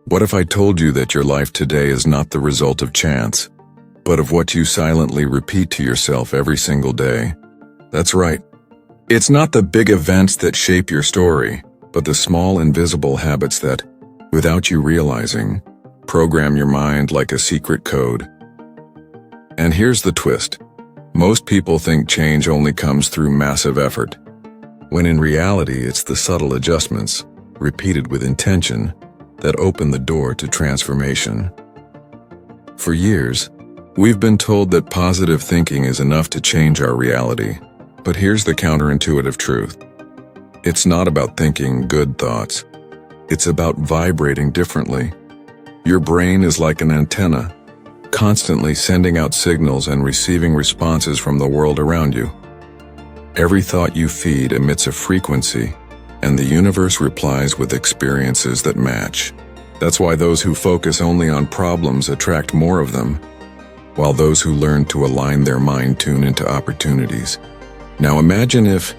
What if I told you that your life today is not the result of chance, but of what you silently repeat to yourself every single day? That's right. It's not the big events that shape your story, but the small invisible habits that, without you realizing, program your mind like a secret code. And here's the twist. Most people think change only comes through massive effort, when in reality it's the subtle adjustments, repeated with intention, that open the door to transformation. For years, we've been told that positive thinking is enough to change our reality. But here's the counterintuitive truth. It's not about thinking good thoughts. It's about vibrating differently. Your brain is like an antenna, constantly sending out signals and receiving responses from the world around you. Every thought you feed emits a frequency, and the universe replies with experiences that match. That's why those who focus only on problems attract more of them, while those who learn to align their mind tune into opportunities. Now imagine if,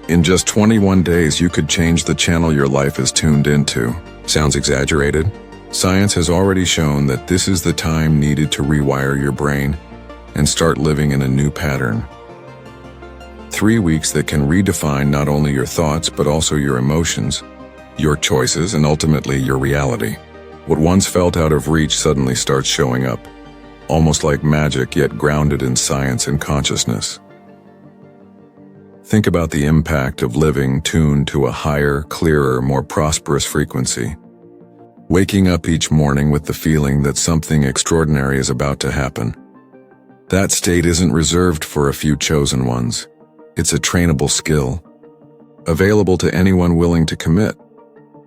in just 21 days, you could change the channel your life is tuned into. Sounds exaggerated? Science has already shown that this is the time needed to rewire your brain and start living in a new pattern. 3 weeks that can redefine not only your thoughts but also your emotions, your choices, and ultimately your reality. What once felt out of reach suddenly starts showing up, almost like magic, yet grounded in science and consciousness. Think about the impact of living tuned to a higher, clearer, more prosperous frequency. Waking up each morning with the feeling that something extraordinary is about to happen. That state isn't reserved for a few chosen ones. It's a trainable skill, available to anyone willing to commit.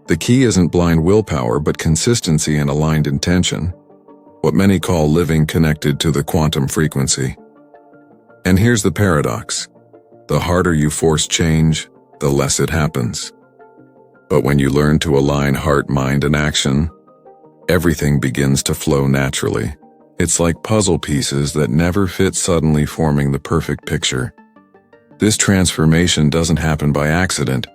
The key isn't blind willpower, but consistency and aligned intention, what many call living connected to the quantum frequency. And here's the paradox. The harder you force change, the less it happens. But when you learn to align heart, mind, and action, everything begins to flow naturally. It's like puzzle pieces that never fit suddenly forming the perfect picture. This transformation doesn't happen by accident,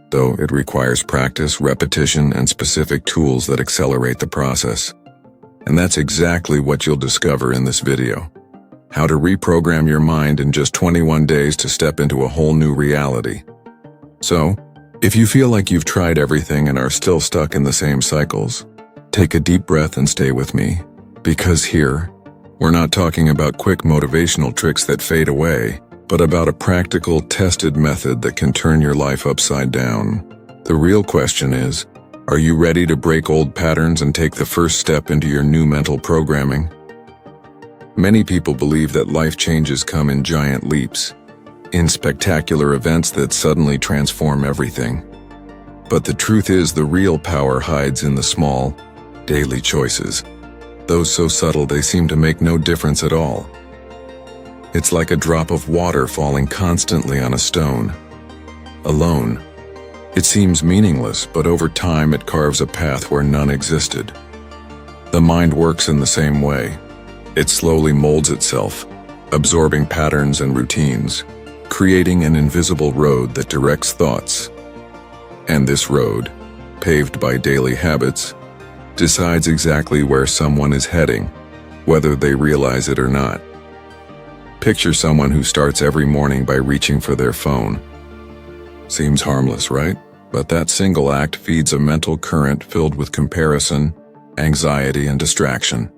though it requires practice, repetition, and specific tools that accelerate the process. And that's exactly what you'll discover in this video. How to reprogram your mind in just 21 days to step into a whole new reality. So, if you feel like you've tried everything and are still stuck in the same cycles, take a deep breath and stay with me. Because here, we're not talking about quick motivational tricks that fade away, but about a practical, tested method that can turn your life upside down. The real question is, are you ready to break old patterns and take the first step into your new mental programming? Many people believe that life changes come in giant leaps, in spectacular events that suddenly transform everything. But the truth is, the real power hides in the small, daily choices, those so subtle they seem to make no difference at all. It's like a drop of water falling constantly on a stone. Alone, it seems meaningless, but over time it carves a path where none existed. The mind works in the same way. It slowly molds itself, absorbing patterns and routines, creating an invisible road that directs thoughts. And this road, paved by daily habits, decides exactly where someone is heading, whether they realize it or not. Picture someone who starts every morning by reaching for their phone. Seems harmless, right? But that single act feeds a mental current filled with comparison, anxiety, and distraction.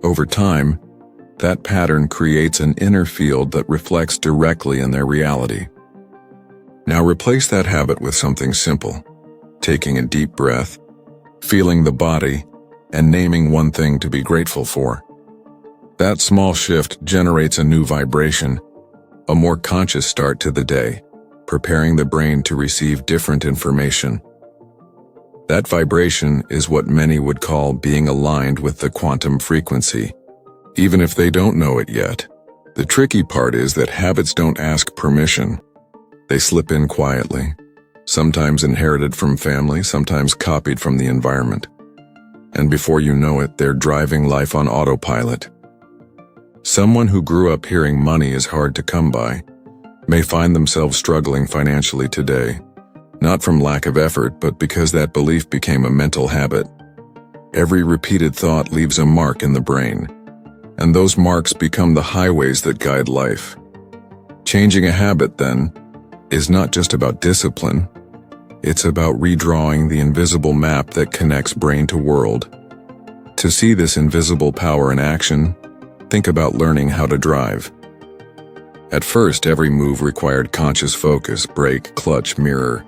Over time, that pattern creates an inner field that reflects directly in their reality. Now replace that habit with something simple, taking a deep breath, feeling the body, and naming one thing to be grateful for. That small shift generates a new vibration, a more conscious start to the day, preparing the brain to receive different information. That vibration is what many would call being aligned with the quantum frequency, even if they don't know it yet. The tricky part is that habits don't ask permission. They slip in quietly, sometimes inherited from family, sometimes copied from the environment. And before you know it, they're driving life on autopilot. Someone who grew up hearing money is hard to come by may find themselves struggling financially today, Not from lack of effort, but because that belief became a mental habit. Every repeated thought leaves a mark in the brain, and those marks become the highways that guide life. Changing a habit, then, is not just about discipline. It's about redrawing the invisible map that connects brain to world. To see this invisible power in action, think about learning how to drive. At first, every move required conscious focus, brake, clutch, mirror.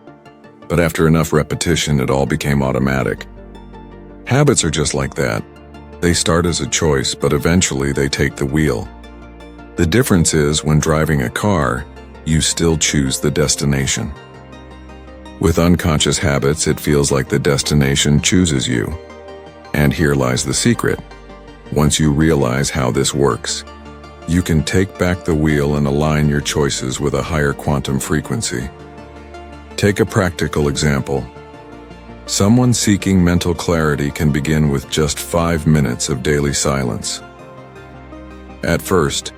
But after enough repetition, it all became automatic. Habits are just like that. They start as a choice, but eventually they take the wheel. The difference is, when driving a car, you still choose the destination. With unconscious habits, it feels like the destination chooses you. And here lies the secret. Once you realize how this works, you can take back the wheel and align your choices with a higher quantum frequency. Take a practical example. Someone seeking mental clarity can begin with just 5 minutes of daily silence. At first,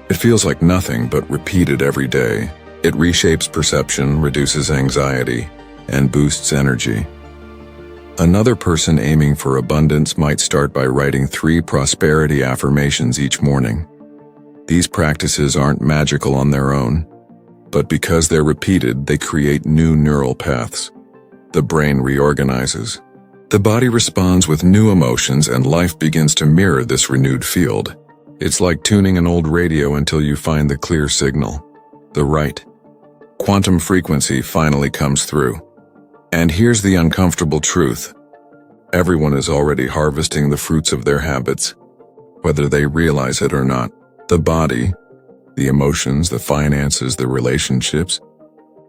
it feels like nothing, but repeated every day, it reshapes perception, reduces anxiety, and boosts energy. Another person aiming for abundance might start by writing 3 prosperity affirmations each morning. These practices aren't magical on their own, but because they're repeated, they create new neural paths. The brain reorganizes. The body responds with new emotions, and life begins to mirror this renewed field. It's like tuning an old radio until you find the clear signal, the right quantum frequency finally comes through. And here's the uncomfortable truth. Everyone is already harvesting the fruits of their habits, whether they realize it or not. The body, the emotions, the finances, the relationships,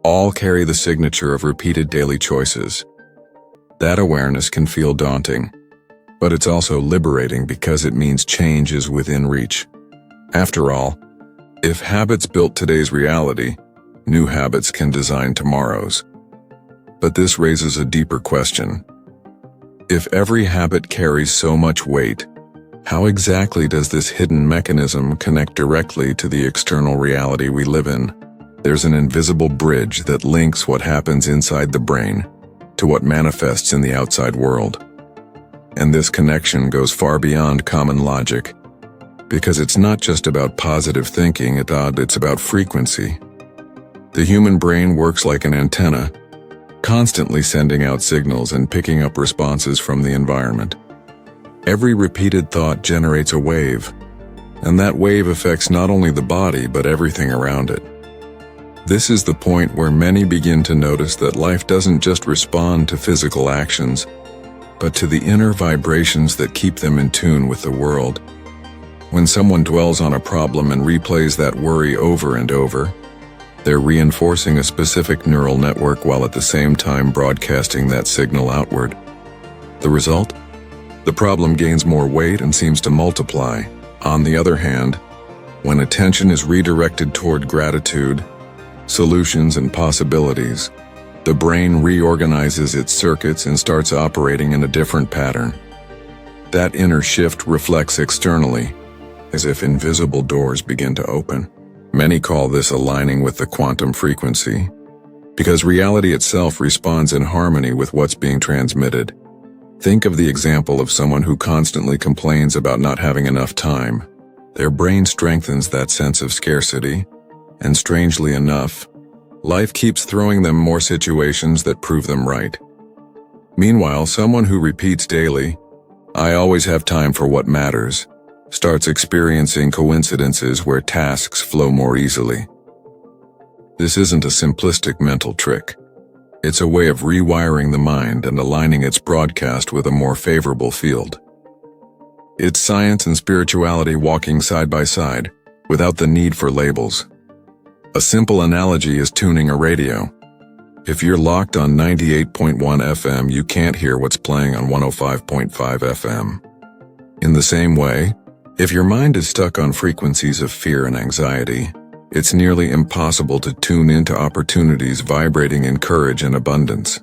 all carry the signature of repeated daily choices. That awareness can feel daunting, but it's also liberating because it means change is within reach. After all, if habits built today's reality, new habits can design tomorrow's. But this raises a deeper question. If every habit carries so much weight, how exactly does this hidden mechanism connect directly to the external reality we live in? There's an invisible bridge that links what happens inside the brain to what manifests in the outside world. And this connection goes far beyond common logic, because it's not just about positive thinking, it's about frequency. The human brain works like an antenna, constantly sending out signals and picking up responses from the environment. Every repeated thought generates a wave, and that wave affects not only the body but everything around it. This is the point where many begin to notice that life doesn't just respond to physical actions, but to the inner vibrations that keep them in tune with the world. When someone dwells on a problem and replays that worry over and over, they're reinforcing a specific neural network while at the same time broadcasting that signal outward. The result? The problem gains more weight and seems to multiply. On the other hand, when attention is redirected toward gratitude, solutions, and possibilities, the brain reorganizes its circuits and starts operating in a different pattern. That inner shift reflects externally, as if invisible doors begin to open. Many call this aligning with the quantum frequency, because reality itself responds in harmony with what's being transmitted. Think of the example of someone who constantly complains about not having enough time. Their brain strengthens that sense of scarcity, and strangely enough, life keeps throwing them more situations that prove them right. Meanwhile, someone who repeats daily, "I always have time for what matters," starts experiencing coincidences where tasks flow more easily. This isn't a simplistic mental trick. It's a way of rewiring the mind and aligning its broadcast with a more favorable field. It's science and spirituality walking side by side, without the need for labels. A simple analogy is tuning a radio. If you're locked on 98.1 FM, you can't hear what's playing on 105.5 FM. In the same way, if your mind is stuck on frequencies of fear and anxiety, it's nearly impossible to tune into opportunities vibrating in courage and abundance.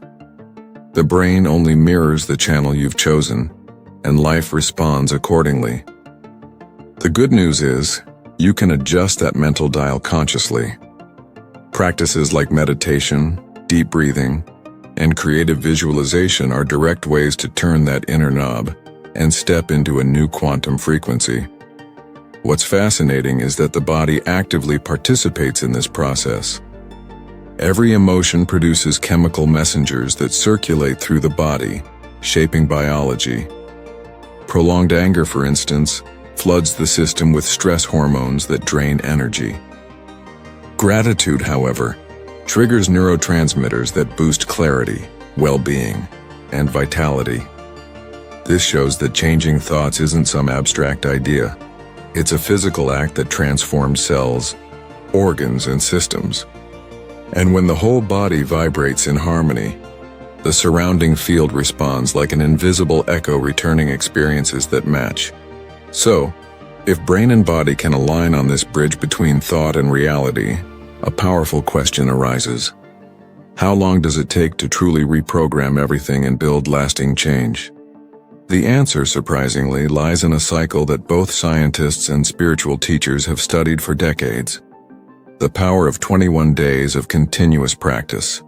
The brain only mirrors the channel you've chosen, and life responds accordingly. The good news is, you can adjust that mental dial consciously. Practices like meditation, deep breathing, and creative visualization are direct ways to turn that inner knob and step into a new quantum frequency. What's fascinating is that the body actively participates in this process. Every emotion produces chemical messengers that circulate through the body, shaping biology. Prolonged anger, for instance, floods the system with stress hormones that drain energy. Gratitude, however, triggers neurotransmitters that boost clarity, well-being, and vitality. This shows that changing thoughts isn't some abstract idea. It's a physical act that transforms cells, organs, and systems. And when the whole body vibrates in harmony, the surrounding field responds like an invisible echo, returning experiences that match. So, if brain and body can align on this bridge between thought and reality, a powerful question arises. How long does it take to truly reprogram everything and build lasting change? The answer, surprisingly, lies in a cycle that both scientists and spiritual teachers have studied for decades. The power of 21 days of continuous practice.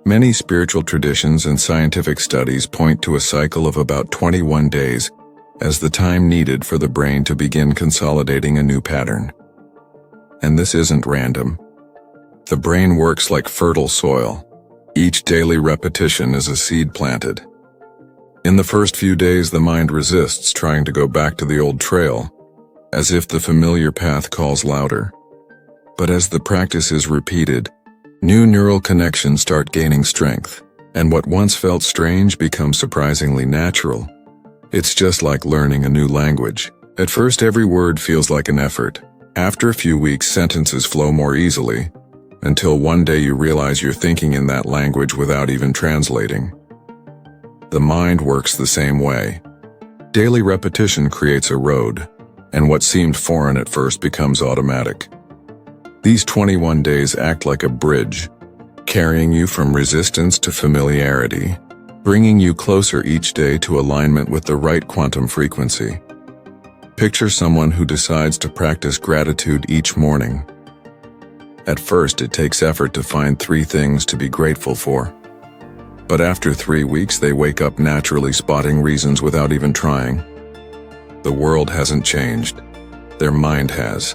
Many spiritual traditions and scientific studies point to a cycle of about 21 days as the time needed for the brain to begin consolidating a new pattern. And this isn't random. The brain works like fertile soil. Each daily repetition is a seed planted. In the first few days, the mind resists, trying to go back to the old trail, as if the familiar path calls louder. But as the practice is repeated, new neural connections start gaining strength, and what once felt strange becomes surprisingly natural. It's just like learning a new language. At first, every word feels like an effort. After a few weeks, sentences flow more easily, until one day you realize you're thinking in that language without even translating. The mind works the same way. Daily repetition creates a road, and what seemed foreign at first becomes automatic. These 21 days act like a bridge, carrying you from resistance to familiarity, bringing you closer each day to alignment with the right quantum frequency. Picture someone who decides to practice gratitude each morning. At first, it takes effort to find 3 things to be grateful for. But after 3 weeks, they wake up naturally, spotting reasons without even trying. The world hasn't changed. Their mind has.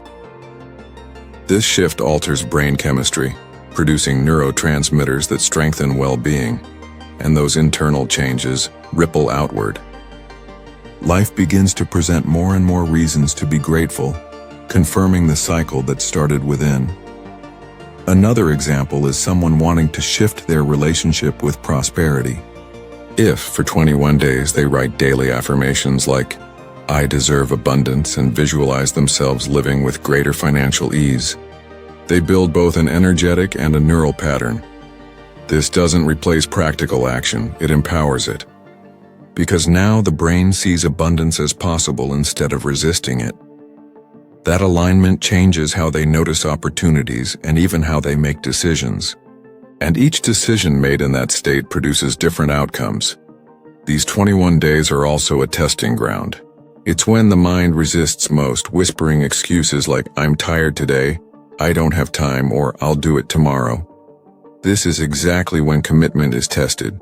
This shift alters brain chemistry, producing neurotransmitters that strengthen well-being, and those internal changes ripple outward. Life begins to present more and more reasons to be grateful, confirming the cycle that started within. Another example is someone wanting to shift their relationship with prosperity. If, for 21 days, they write daily affirmations like, "I deserve abundance," and visualize themselves living with greater financial ease, they build both an energetic and a neural pattern. This doesn't replace practical action, it empowers it. Because now the brain sees abundance as possible instead of resisting it. That alignment changes how they notice opportunities and even how they make decisions. And each decision made in that state produces different outcomes. These 21 days are also a testing ground. It's when the mind resists most, whispering excuses like, "I'm tired today," "I don't have time," or "I'll do it tomorrow." This is exactly when commitment is tested.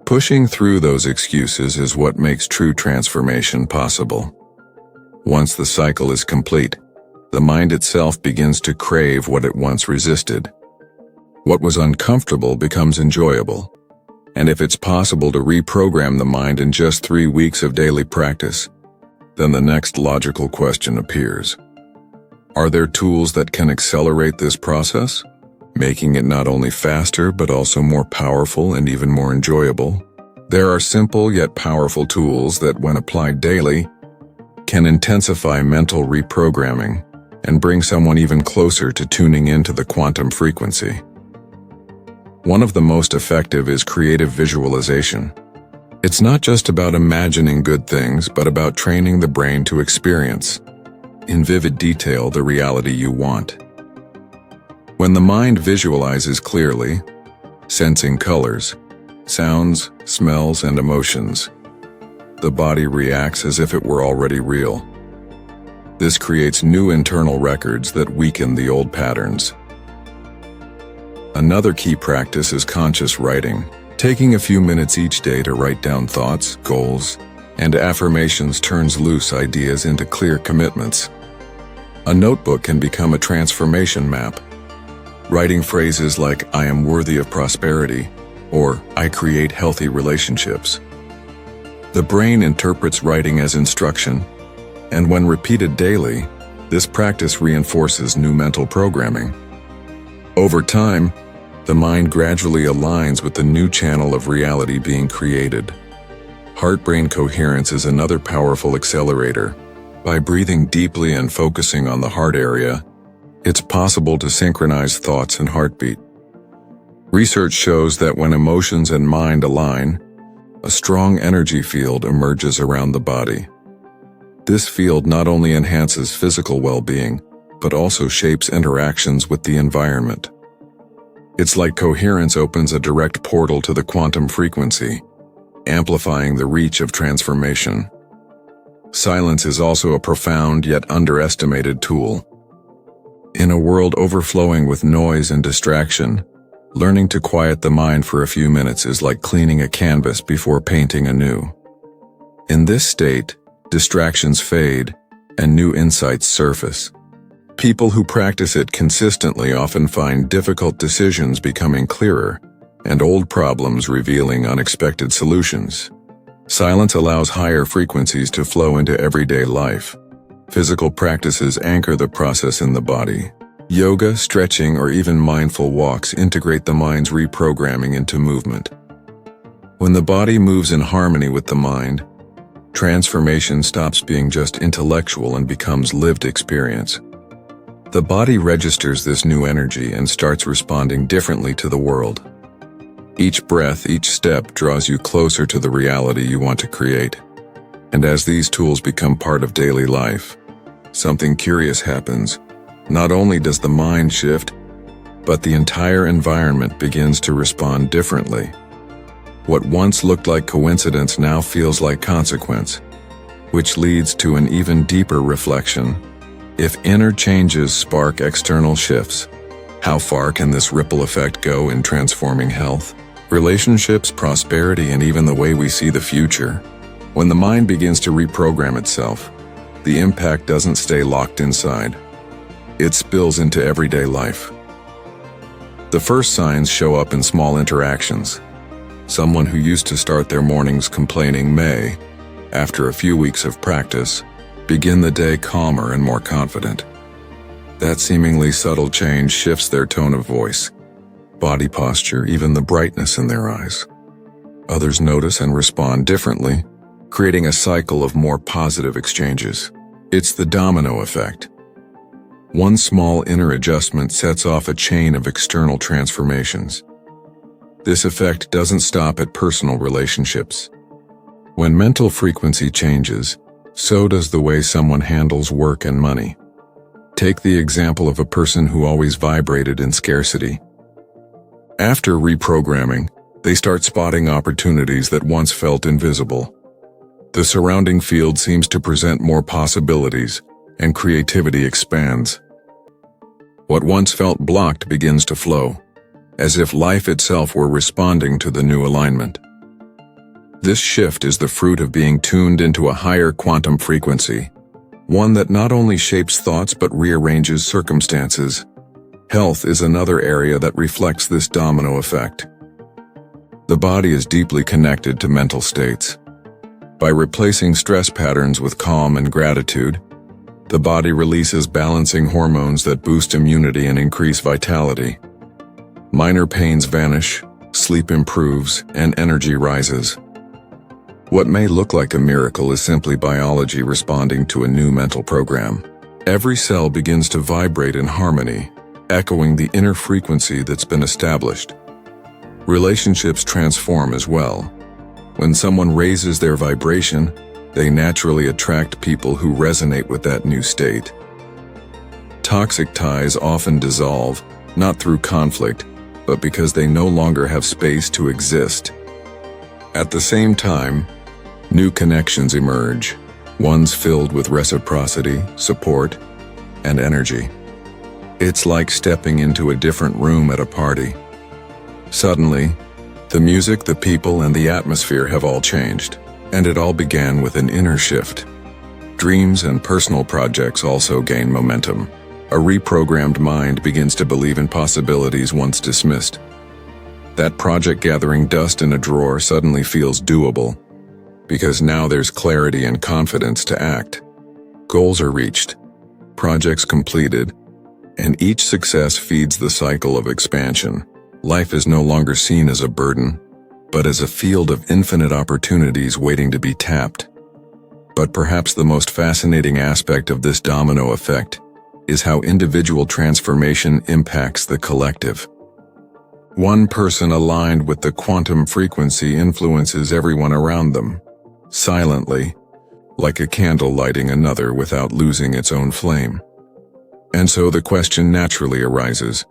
Pushing through those excuses is what makes true transformation possible. Once the cycle is complete, the mind itself begins to crave what it once resisted. What was uncomfortable becomes enjoyable. And if it's possible to reprogram the mind in just 3 weeks of daily practice, then the next logical question appears. Are there tools that can accelerate this process, making it not only faster but also more powerful and even more enjoyable? There are simple yet powerful tools that, when applied daily, can intensify mental reprogramming and bring someone even closer to tuning into the quantum frequency. One of the most effective is creative visualization. It's not just about imagining good things, but about training the brain to experience, in vivid detail, the reality you want. When the mind visualizes clearly, sensing colors, sounds, smells, and emotions, the body reacts as if it were already real. This creates new internal records that weaken the old patterns. Another key practice is conscious writing, taking a few minutes each day to write down thoughts, goals, and affirmations turns loose ideas into clear commitments. A notebook can become a transformation map. Writing phrases like, "I am worthy of prosperity," or "I create healthy relationships." The brain interprets writing as instruction, and when repeated daily, this practice reinforces new mental programming. Over time, the mind gradually aligns with the new channel of reality being created. Heart-brain coherence is another powerful accelerator. By breathing deeply and focusing on the heart area, it's possible to synchronize thoughts and heartbeat. Research shows that when emotions and mind align, a strong energy field emerges around the body. This field not only enhances physical well-being, but also shapes interactions with the environment. It's like coherence opens a direct portal to the quantum frequency, amplifying the reach of transformation. Silence is also a profound yet underestimated tool. In a world overflowing with noise and distraction, learning to quiet the mind for a few minutes is like cleaning a canvas before painting anew. In this state, distractions fade and new insights surface. People who practice it consistently often find difficult decisions becoming clearer and old problems revealing unexpected solutions. Silence allows higher frequencies to flow into everyday life. Physical practices anchor the process in the body. Yoga, stretching, or even mindful walks integrate the mind's reprogramming into movement. When the body moves in harmony with the mind, transformation stops being just intellectual and becomes lived experience. The body registers this new energy and starts responding differently to the world. Each breath, each step draws you closer to the reality you want to create. And as these tools become part of daily life, something curious happens. Not only does the mind shift, but the entire environment begins to respond differently. What once looked like coincidence now feels like consequence, which leads to an even deeper reflection. If inner changes spark external shifts, how far can this ripple effect go in transforming health, relationships, prosperity, and even the way we see the future? When the mind begins to reprogram itself, the impact doesn't stay locked inside. It spills into everyday life. The first signs show up in small interactions. Someone who used to start their mornings complaining may, after a few weeks of practice, begin the day calmer and more confident. That seemingly subtle change shifts their tone of voice, body posture, even the brightness in their eyes. Others notice and respond differently, creating a cycle of more positive exchanges. It's the domino effect. One small inner adjustment sets off a chain of external transformations. This effect doesn't stop at personal relationships. When mental frequency changes, so does the way someone handles work and money. Take the example of a person who always vibrated in scarcity. After reprogramming, they start spotting opportunities that once felt invisible. The surrounding field seems to present more possibilities, and creativity expands. What once felt blocked begins to flow, as if life itself were responding to the new alignment. This shift is the fruit of being tuned into a higher quantum frequency, one that not only shapes thoughts but rearranges circumstances. Health is another area that reflects this domino effect. The body is deeply connected to mental states. By replacing stress patterns with calm and gratitude, the body releases balancing hormones that boost immunity and increase vitality. Minor pains vanish, sleep improves, and energy rises. What may look like a miracle is simply biology responding to a new mental program. Every cell begins to vibrate in harmony, echoing the inner frequency that's been established. Relationships transform as well. When someone raises their vibration, they naturally attract people who resonate with that new state. Toxic ties often dissolve, not through conflict, but because they no longer have space to exist. At the same time, new connections emerge, ones filled with reciprocity, support, and energy. It's like stepping into a different room at a party, Suddenly, the music, the people, and the atmosphere have all changed, and it all began with an inner shift. Dreams and personal projects also gain momentum. A reprogrammed mind begins to believe in possibilities once dismissed. That project gathering dust in a drawer suddenly feels doable, because now there's clarity and confidence to act. Goals are reached, projects completed, and each success feeds the cycle of expansion. Life is no longer seen as a burden, but as a field of infinite opportunities waiting to be tapped. But perhaps the most fascinating aspect of this domino effect is how individual transformation impacts the collective. One person aligned with the quantum frequency influences everyone around them, silently, like a candle lighting another without losing its own flame. And so the question naturally arises,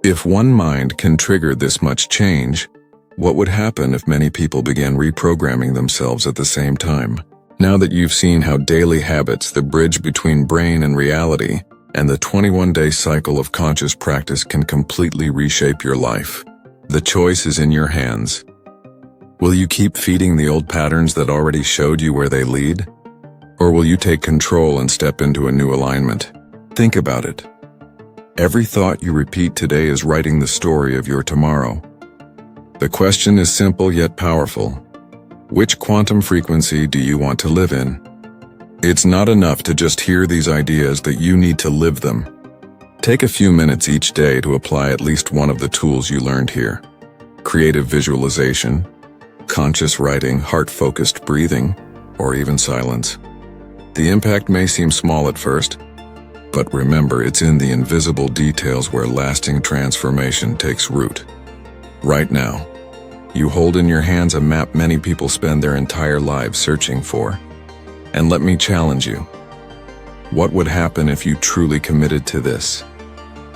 if one mind can trigger this much change, what would happen if many people began reprogramming themselves at the same time? Now that you've seen how daily habits, the bridge between brain and reality, and the 21-day cycle of conscious practice can completely reshape your life, the choice is in your hands. Will you keep feeding the old patterns that already showed you where they lead? Or will you take control and step into a new alignment? Think about it. Every thought you repeat today is writing the story of your tomorrow. The question is simple yet powerful. Which quantum frequency do you want to live in? It's not enough to just hear these ideas, that you need to live them. Take a few minutes each day to apply at least one of the tools you learned here. Creative visualization, conscious writing, heart-focused breathing, or even silence. The impact may seem small at first, but remember, it's in the invisible details where lasting transformation takes root. Right now, you hold in your hands a map many people spend their entire lives searching for. And let me challenge you. What would happen if you truly committed to this?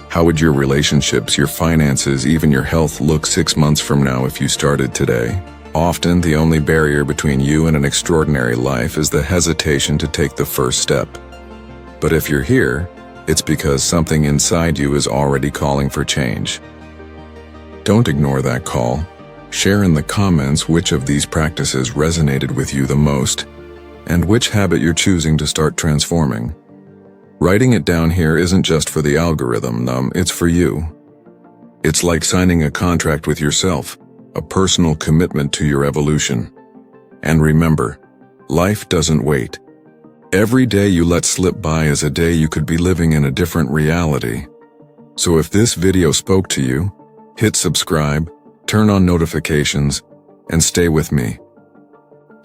How would your relationships, your finances, even your health look 6 months from now if you started today? Often, the only barrier between you and an extraordinary life is the hesitation to take the first step. But if you're here, it's because something inside you is already calling for change. Don't ignore that call. Share in the comments which of these practices resonated with you the most, and which habit you're choosing to start transforming. Writing it down here isn't just for the algorithm, it's for you. It's like signing a contract with yourself, a personal commitment to your evolution. And remember, life doesn't wait. Every day you let slip by is a day you could be living in a different reality. So if this video spoke to you, hit subscribe, turn on notifications, and stay with me.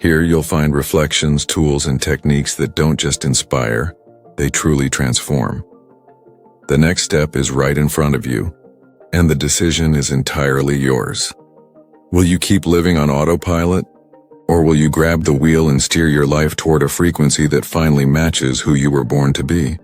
Here you'll find reflections, tools, and techniques that don't just inspire, they truly transform. The next step is right in front of you, and the decision is entirely yours. Will you keep living on autopilot, or will you grab the wheel and steer your life toward a frequency that finally matches who you were born to be?